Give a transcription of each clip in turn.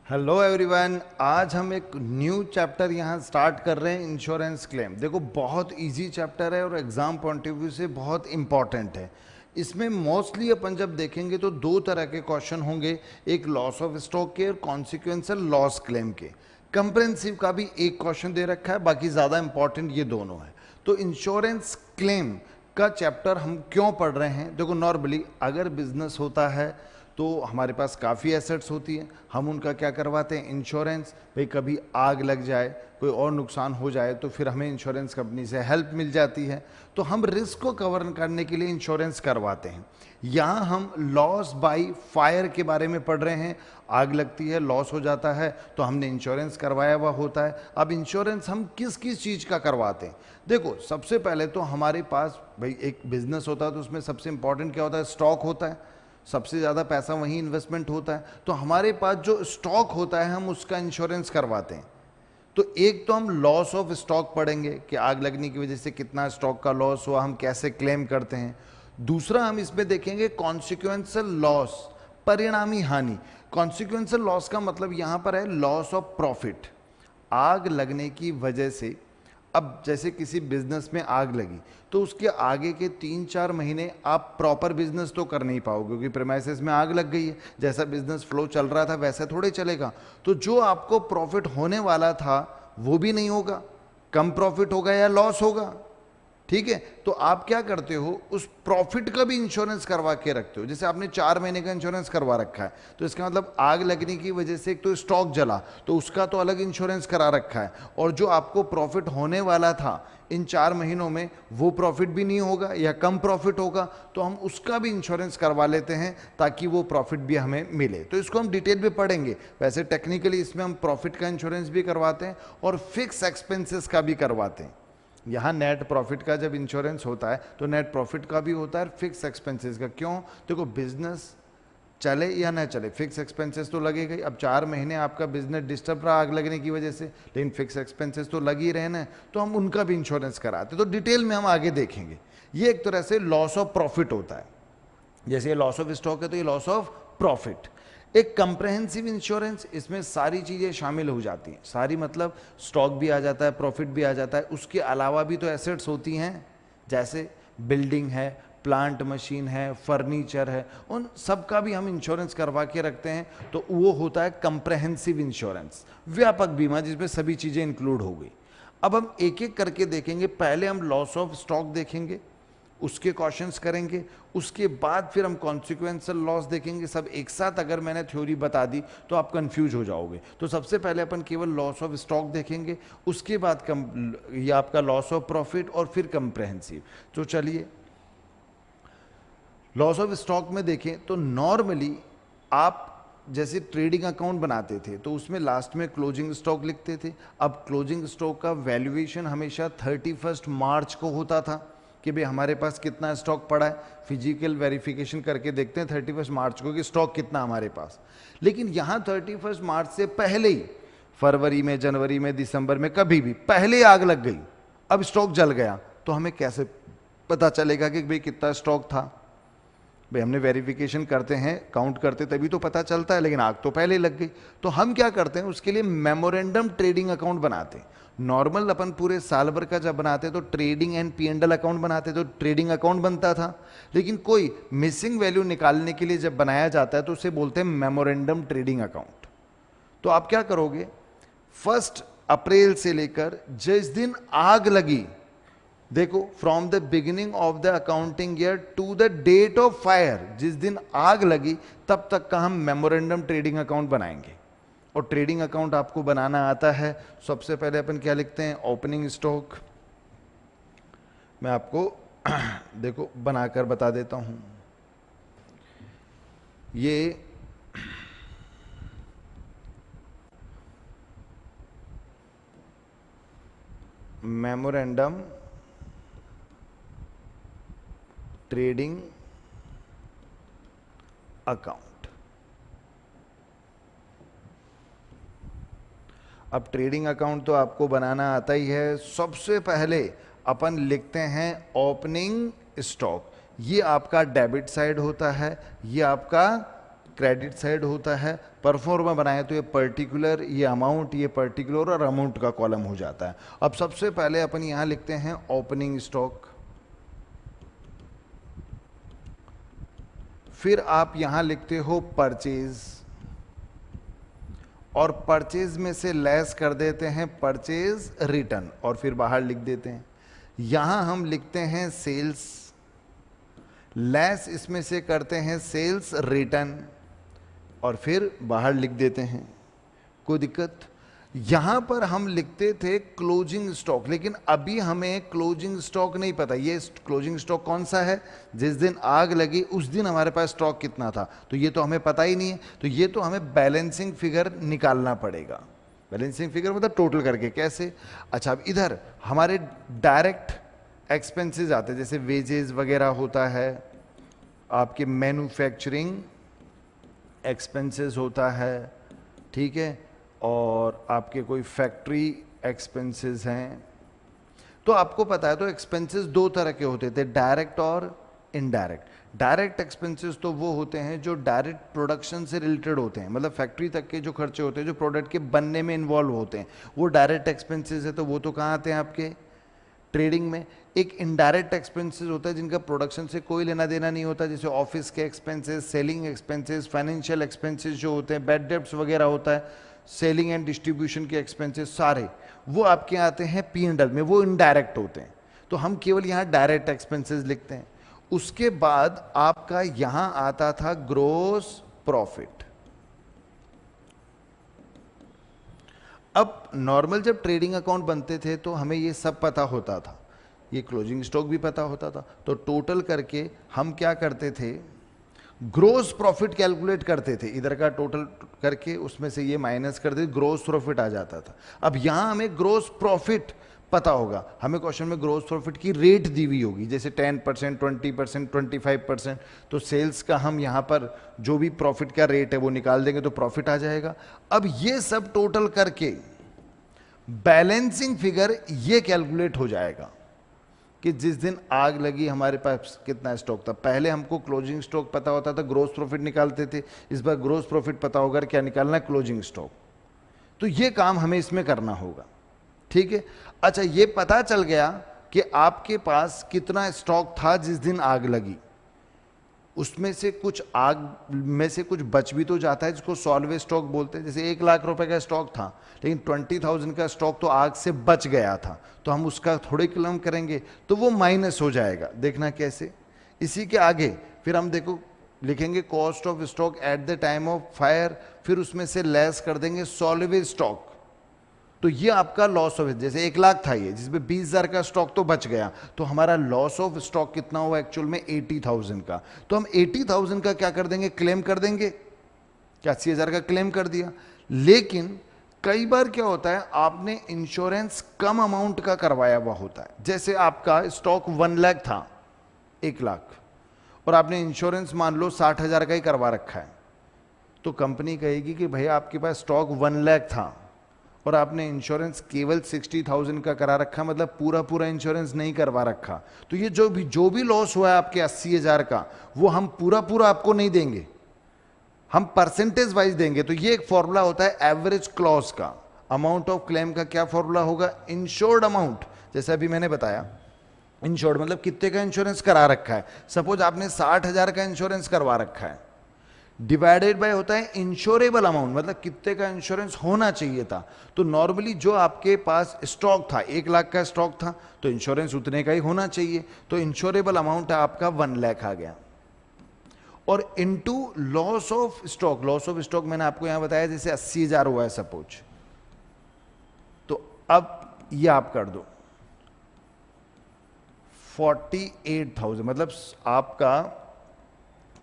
Hello everyone, आज हम एक न्यू चैप्टर यहाँ स्टार्ट कर रहे हैं, इंश्योरेंस क्लेम। देखो, बहुत इजी चैप्टर है और एग्जाम पॉइंट ऑफ व्यू से बहुत इंपॉर्टेंट है। इसमें मोस्टली अपन जब देखेंगे तो दो तरह के क्वेश्चन होंगे, एक लॉस ऑफ स्टॉक के और कॉन्सिक्वेंशियल लॉस क्लेम के। कंप्रेहेंसिव का भी एक क्वेश्चन दे रखा है, बाकी ज़्यादा इंपॉर्टेंट ये दोनों है। तो इंश्योरेंस क्लेम का चैप्टर हम क्यों पढ़ रहे हैं? देखो, नॉर्मली अगर बिजनेस होता है तो हमारे पास काफ़ी एसेट्स होती हैं, हम उनका क्या करवाते हैं? इंश्योरेंस। भाई कभी आग लग जाए, कोई और नुकसान हो जाए तो फिर हमें इंश्योरेंस कंपनी से हेल्प मिल जाती है, तो हम रिस्क को कवर करने के लिए इंश्योरेंस करवाते हैं। यहाँ हम लॉस बाय फायर के बारे में पढ़ रहे हैं। आग लगती है, लॉस हो जाता है, तो हमने इंश्योरेंस करवाया हुआ होता है। अब इंश्योरेंस हम किस किस चीज़ का करवाते हैं? देखो, सबसे पहले तो हमारे पास भाई एक बिजनेस होता है तो उसमें सबसे इंपॉर्टेंट क्या होता है? स्टॉक होता है। सबसे ज़्यादा पैसा वहीं इन्वेस्टमेंट होता है, तो हमारे पास जो स्टॉक होता है हम उसका इंश्योरेंस करवाते हैं। तो एक तो हम लॉस ऑफ स्टॉक पढ़ेंगे कि आग लगने की वजह से कितना स्टॉक का लॉस हुआ, हम कैसे क्लेम करते हैं। दूसरा हम इसमें देखेंगे कॉन्सिक्वेंशियल लॉस, परिणामी हानि। कॉन्सिक्वेंशियल लॉस का मतलब यहाँ पर है लॉस ऑफ प्रॉफिट। आग लगने की वजह से, अब जैसे किसी बिजनेस में आग लगी तो उसके आगे के 3-4 महीने आप प्रॉपर बिजनेस तो कर नहीं पाओगे, क्योंकि प्रेमाइसेस में आग लग गई है। जैसा बिजनेस फ्लो चल रहा था वैसा थोड़े चलेगा, तो जो आपको प्रॉफिट होने वाला था वो भी नहीं होगा, कम प्रॉफिट होगा या लॉस होगा। ठीक है, तो आप क्या करते हो? उस प्रॉफिट का भी इंश्योरेंस करवा के रखते हो। जैसे आपने 4 महीने का इंश्योरेंस करवा रखा है, तो इसका मतलब आग लगने की वजह से एक तो स्टॉक जला तो उसका तो अलग इंश्योरेंस करा रखा है, और जो आपको प्रॉफिट होने वाला था इन 4 महीनों में वो प्रॉफिट भी नहीं होगा या कम प्रॉफिट होगा, तो हम उसका भी इंश्योरेंस करवा लेते हैं ताकि वो प्रॉफिट भी हमें मिले। तो इसको हम डिटेल में पढ़ेंगे। वैसे टेक्निकली इसमें हम प्रॉफिट का इंश्योरेंस भी करवाते हैं और फिक्स एक्सपेंसेस का भी करवाते हैं। यहाँ नेट प्रॉफिट का जब इंश्योरेंस होता है तो नेट प्रॉफिट का भी होता है, फिक्स एक्सपेंसेस का। क्यों? देखो, बिजनेस चले या ना चले, फिक्स एक्सपेंसेस तो लगेगा ही। अब 4 महीने आपका बिजनेस डिस्टर्ब रहा आग लगने की वजह से, लेकिन फिक्स एक्सपेंसेस तो लग ही रहे ना, तो हम उनका भी इंश्योरेंस कराते। तो डिटेल में हम आगे देखेंगे। ये एक तरह से लॉस ऑफ प्रॉफिट होता है। जैसे ये लॉस ऑफ स्टॉक है तो ये लॉस ऑफ प्रॉफिट। एक कंप्रहेंसिव इंश्योरेंस, इसमें सारी चीज़ें शामिल हो जाती हैं। सारी मतलब स्टॉक भी आ जाता है, प्रॉफिट भी आ जाता है, उसके अलावा भी तो एसेट्स होती हैं, जैसे बिल्डिंग है, प्लांट मशीन है, फर्नीचर है, उन सब का भी हम इंश्योरेंस करवा के रखते हैं। तो वो होता है कंप्रहेंसिव इंश्योरेंस, व्यापक बीमा जिसमें सभी चीज़ें इंक्लूड हो गई। अब हम एक एक करके देखेंगे। पहले हम लॉस ऑफ स्टॉक देखेंगे, उसके क्वेश्चंस करेंगे, उसके बाद फिर हम कॉन्सिक्वेंशियल लॉस देखेंगे। सब एक साथ अगर मैंने थ्योरी बता दी तो आप कंफ्यूज हो जाओगे। तो सबसे पहले अपन केवल लॉस ऑफ स्टॉक देखेंगे, उसके बाद ये आपका लॉस ऑफ प्रॉफिट और फिर कंप्रहेंसिव। तो चलिए, लॉस ऑफ स्टॉक में देखें तो नॉर्मली आप जैसे ट्रेडिंग अकाउंट बनाते थे तो उसमें लास्ट में क्लोजिंग स्टॉक लिखते थे। अब क्लोजिंग स्टॉक का वैल्यूएशन हमेशा 31 मार्च को होता था कि भाई हमारे पास कितना स्टॉक पड़ा है, फिजिकल वेरिफिकेशन करके देखते हैं 31 मार्च को कि स्टॉक कितना हमारे पास। लेकिन यहाँ 31 मार्च से पहले ही, फरवरी में, जनवरी में, दिसंबर में, कभी भी पहले आग लग गई, अब स्टॉक जल गया, तो हमें कैसे पता चलेगा कि भाई कितना स्टॉक था? भाई हमने वेरिफिकेशन करते हैं, काउंट करते तभी तो पता चलता है, लेकिन आग तो पहले लग गई। तो हम क्या करते हैं? उसके लिए मेमोरेंडम ट्रेडिंग अकाउंट बनाते हैं। नॉर्मल अपन पूरे साल भर का जब बनाते तो ट्रेडिंग एंड P&L अकाउंट बनाते तो ट्रेडिंग अकाउंट बनता था, लेकिन कोई मिसिंग वैल्यू निकालने के लिए जब बनाया जाता है तो उसे बोलते हैं मेमोरेंडम ट्रेडिंग अकाउंट। तो आप क्या करोगे? 1 अप्रैल से लेकर जिस दिन आग लगी, देखो, from the beginning of the accounting year to the date of fire, जिस दिन आग लगी तब तक का हम मेमोरेंडम ट्रेडिंग अकाउंट बनाएंगे। और ट्रेडिंग अकाउंट आपको बनाना आता है। सबसे पहले अपन क्या लिखते हैं? Opening stock. मैं आपको देखो बनाकर बता देता हूं। ये मेमोरेंडम ट्रेडिंग अकाउंट। अब ट्रेडिंग अकाउंट तो आपको बनाना आता ही है। सबसे पहले अपन लिखते हैं ओपनिंग स्टॉक। ये आपका डेबिट साइड होता है, ये आपका क्रेडिट साइड होता है। परफॉर्मा बनाए तो ये पर्टिकुलर, ये अमाउंट, ये पर्टिकुलर और अमाउंट का कॉलम हो जाता है। अब सबसे पहले अपन यहां लिखते हैं ओपनिंग स्टॉक, फिर आप यहां लिखते हो परचेज, और परचेज में से लेस कर देते हैं परचेज रिटर्न, और फिर बाहर लिख देते हैं। यहां हम लिखते हैं सेल्स, लेस इसमें से करते हैं सेल्स रिटर्न, और फिर बाहर लिख देते हैं। कोई दिक्कत? यहां पर हम लिखते थे क्लोजिंग स्टॉक, लेकिन अभी हमें क्लोजिंग स्टॉक नहीं पता। ये क्लोजिंग स्टॉक कौन सा है? जिस दिन आग लगी उस दिन हमारे पास स्टॉक कितना था, तो ये तो हमें पता ही नहीं है। तो ये तो हमें बैलेंसिंग फिगर निकालना पड़ेगा। बैलेंसिंग फिगर मतलब टोटल करके। कैसे? अच्छा, अब इधर हमारे डायरेक्ट एक्सपेंसेस आते हैं, जैसे वेजेस वगैरह होता है, आपके मैन्युफैक्चरिंग एक्सपेंसेस होता है, ठीक है, और आपके कोई फैक्ट्री एक्सपेंसेस हैं। तो आपको पता है तो एक्सपेंसेस दो तरह के होते थे, डायरेक्ट और इनडायरेक्ट। डायरेक्ट एक्सपेंसेस तो वो होते हैं जो डायरेक्ट प्रोडक्शन से रिलेटेड होते हैं, मतलब फैक्ट्री तक के जो खर्चे होते हैं जो प्रोडक्ट के बनने में इन्वॉल्व होते हैं, वो डायरेक्ट एक्सपेंसेस है। तो वो तो कहाँ आते हैं? आपके ट्रेडिंग में। एक इनडायरेक्ट एक्सपेंसेस होता है जिनका प्रोडक्शन से कोई लेना देना नहीं होता, जैसे ऑफिस के expenses, selling expenses, financial expenses जो होते हैं, बैड डेब्ट्स वगैरह होता है, सेलिंग एंड डिस्ट्रीब्यूशन के एक्सपेंसेस, सारे वो आपके आते हैं P&L में, वो इनडायरेक्ट होते हैं। तो हम केवल यहाँ डायरेक्ट एक्सपेंसेस लिखते हैं। उसके बाद आपका यहां आता था ग्रोस प्रॉफिट। अब नॉर्मल जब ट्रेडिंग अकाउंट बनते थे तो हमें ये सब पता होता था, ये क्लोजिंग स्टॉक भी पता होता था। तो टोटल करके हम क्या करते थे? ग्रोस प्रॉफिट कैलकुलेट करते थे, इधर का टोटल करके उसमें से ये माइनस कर दे, ग्रोस प्रॉफिट आ जाता था। अब यहां हमें ग्रोस प्रॉफिट पता होगा, हमें क्वेश्चन में ग्रोस प्रॉफिट की रेट दी हुई होगी, जैसे 10%, 20%, 25%। तो सेल्स का हम यहां पर जो भी प्रॉफिट का रेट है वो निकाल देंगे तो प्रॉफिट आ जाएगा। अब ये सब टोटल करके बैलेंसिंग फिगर ये कैलकुलेट हो जाएगा कि जिस दिन आग लगी हमारे पास कितना स्टॉक था। पहले हमको क्लोजिंग स्टॉक पता होता था, ग्रोस प्रॉफिट निकालते थे। इस बार ग्रोस प्रॉफिट पता होगा क्या निकालना है? Closing stock. तो ये काम हमें इसमें करना होगा, ठीक है। अच्छा, ये पता चल गया कि आपके पास कितना स्टॉक था जिस दिन आग लगी, उसमें से कुछ आग में से कुछ बच भी तो जाता है, जिसको सॉल्वे स्टॉक बोलते हैं। जैसे 1 लाख रुपए का स्टॉक था लेकिन 20,000 का स्टॉक तो आग से बच गया था, तो हम उसका थोड़े क्लेम करेंगे तो वो माइनस हो जाएगा। देखना कैसे? इसी के आगे फिर हम देखो लिखेंगे cost of stock at the time of fire, फिर उसमें से लेस कर देंगे सॉल्वे स्टॉक। तो ये आपका लॉस ऑफ, जैसे 1 लाख था ये, जिसमें 20,000 का स्टॉक तो बच गया, तो हमारा लॉस ऑफ स्टॉक कितना हुआ एक्चुअल में? 80,000 का। तो हम 80,000 का क्या कर देंगे? क्लेम कर देंगे। क्या 80,000 का क्लेम कर दिया। लेकिन कई बार क्या होता है, आपने इंश्योरेंस कम अमाउंट का करवाया हुआ होता है। जैसे आपका स्टॉक 1 लाख था, 1 लाख, और आपने इंश्योरेंस मान लो 60,000 का ही करवा रखा है, तो कंपनी कहेगी कि भैया आपके पास स्टॉक 1 लाख था और आपने इंश्योरेंस केवल 60,000 का करा रखा, मतलब पूरा इंश्योरेंस नहीं करवा रखा। तो ये जो भी लॉस हुआ है आपके 80,000 का, वो हम पूरा आपको नहीं देंगे, हम परसेंटेज वाइज देंगे। तो ये एक फॉर्मूला होता है एवरेज क्लॉज का। अमाउंट ऑफ क्लेम का क्या फॉर्मूला होगा? Insured amount. जैसे अभी मैंने बताया, इंश्योर्ड मतलब कितने का इंश्योरेंस करा रखा है। सपोज आपने 60,000 का इंश्योरेंस करवा रखा है, डिवाइडेड बाय होता है इंश्योरेबल अमाउंट, मतलब कितने का इंश्योरेंस होना चाहिए था। तो नॉर्मली जो आपके पास स्टॉक था, 1 लाख का स्टॉक था, तो इंश्योरेंस उतने का ही होना चाहिए। तो इंश्योरेबल अमाउंट आपका 1 लाख आ गया, और into loss of stock. Loss of stock मैंने आपको यहां बताया, जैसे 80,000 हुआ है सपोज, तो अब ये आप कर दो 48,000, मतलब आपका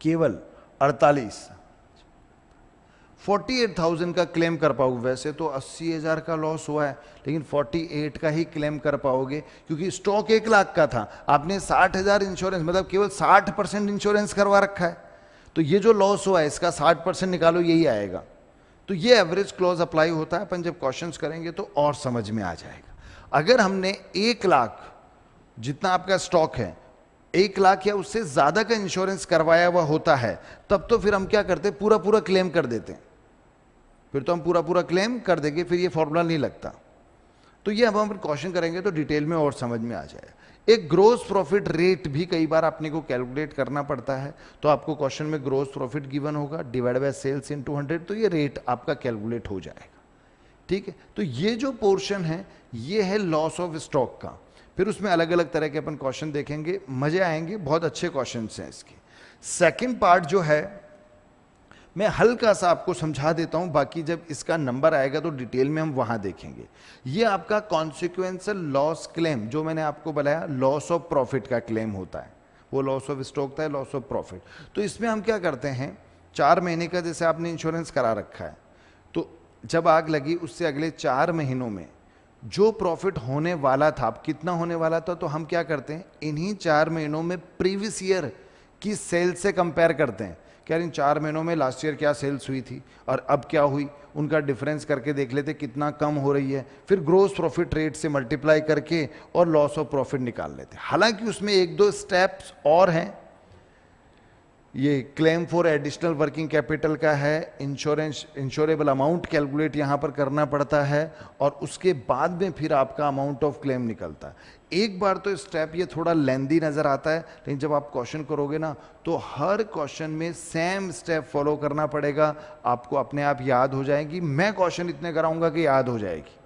केवल 48,000 का क्लेम कर पाओगे। वैसे तो 80,000 का लॉस हुआ है, लेकिन 48 का ही क्लेम कर पाओगे, क्योंकि स्टॉक 1 लाख का था, आपने 60,000 इंश्योरेंस, मतलब केवल 60% इंश्योरेंस करवा रखा है। तो ये जो लॉस हुआ है इसका 60% निकालो, यही आएगा। तो ये एवरेज क्लॉज अप्लाई होता है। अपन जब क्वेश्चंस करेंगे तो और समझ में आ जाएगा। अगर हमने 1 लाख जितना आपका स्टॉक है, 1 लाख या उससे ज्यादा का इंश्योरेंस करवाया हुआ होता है, तब तो फिर हम क्या करते? पूरा क्लेम कर देते हैं। फिर तो हम पूरा पूरा क्लेम कर देंगे, फिर ये फॉर्मूला नहीं लगता। तो ये अब हम क्वेश्चन करेंगे तो डिटेल में और समझ में आ जाएगा। एक ग्रोस प्रॉफिट रेट भी कई बार आपने को कैलकुलेट करना पड़ता है, तो आपको क्वेश्चन में ग्रोस प्रॉफिट गिवन होगा डिवाइड बाय सेल्स इन 200, तो ये रेट आपका कैलकुलेट हो जाएगा। ठीक है, तो ये जो पोर्शन है ये है लॉस ऑफ स्टॉक का। फिर उसमें अलग अलग तरह के अपन क्वेश्चन देखेंगे, मजे आएंगे, बहुत अच्छे क्वेश्चन हैं इसके। सेकंड पार्ट जो है मैं हल्का सा आपको समझा देता हूं, बाकी जब इसका नंबर आएगा तो डिटेल में हम वहां देखेंगे। ये आपका कॉन्सिक्वेंशियल लॉस क्लेम, जो मैंने आपको बताया लॉस ऑफ प्रॉफिट का क्लेम होता है, वो लॉस ऑफ स्टॉक था, लॉस ऑफ प्रॉफिट। तो इसमें हम क्या करते हैं, 4 महीने का जैसे आपने इंश्योरेंस करा रखा है, तो जब आग लगी उससे अगले 4 महीनों में जो प्रॉफिट होने वाला था, अब कितना होने वाला था, तो हम क्या करते हैं इन्हीं 4 महीनों में प्रीवियस ईयर की सेल्स से कंपेयर करते हैं कि यार इन 4 महीनों में लास्ट ईयर क्या सेल्स हुई थी और अब क्या हुई, उनका डिफरेंस करके देख लेते कितना कम हो रही है, फिर ग्रोस प्रॉफिट रेट से मल्टीप्लाई करके और लॉस ऑफ प्रॉफिट निकाल लेते हैं। हालांकि उसमें 1-2 स्टेप्स और हैं, ये claim for additional working capital का है, इंश्योरेबल अमाउंट कैलकुलेट यहाँ पर करना पड़ता है, और उसके बाद में फिर आपका अमाउंट ऑफ क्लेम निकलता है। एक बार तो स्टेप ये थोड़ा लेंदी नज़र आता है, लेकिन जब आप क्वेश्चन करोगे ना तो हर क्वेश्चन में सेम स्टेप फॉलो करना पड़ेगा, आपको अपने आप याद हो जाएगी। मैं क्वेश्चन इतने कराऊंगा कि याद हो जाएगी,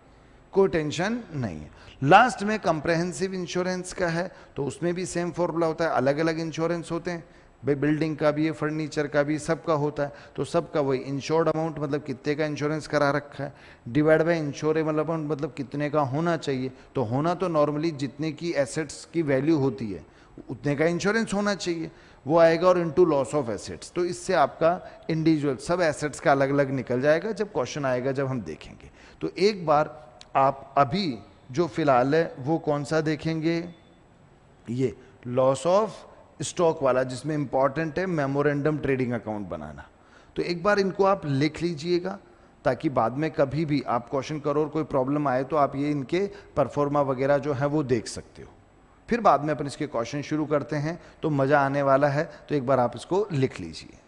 कोई टेंशन नहीं है। लास्ट में कंप्रेहेंसिव इंश्योरेंस का है, तो उसमें भी सेम फॉर्मूला होता है, अलग अलग इंश्योरेंस होते हैं भाई, बिल्डिंग का भी है, फर्नीचर का भी, सबका होता है, तो सबका वही इंश्योर्ड अमाउंट मतलब कितने का इंश्योरेंस करा रखा है, डिवाइड बाय इंश्योरेबल अमाउंट मतलब कितने का होना चाहिए। तो होना तो नॉर्मली जितने की एसेट्स की वैल्यू होती है उतने का इंश्योरेंस होना चाहिए, वो आएगा, और इनटू लॉस ऑफ एसेट्स, तो इससे आपका इंडिविजुअल सब एसेट्स का अलग अलग निकल जाएगा जब क्वेश्चन आएगा, जब हम देखेंगे। तो एक बार आप अभी जो फिलहाल है वो कौन सा देखेंगे, ये लॉस ऑफ स्टॉक वाला, जिसमें इंपॉर्टेंट है मेमोरेंडम ट्रेडिंग अकाउंट बनाना। तो एक बार इनको आप लिख लीजिएगा, ताकि बाद में कभी भी आप क्वेश्चन करो और कोई प्रॉब्लम आए तो आप ये इनके परफॉर्मा वगैरह जो है वो देख सकते हो। फिर बाद में अपन इसके क्वेश्चन शुरू करते हैं, तो मज़ा आने वाला है, तो एक बार आप इसको लिख लीजिए।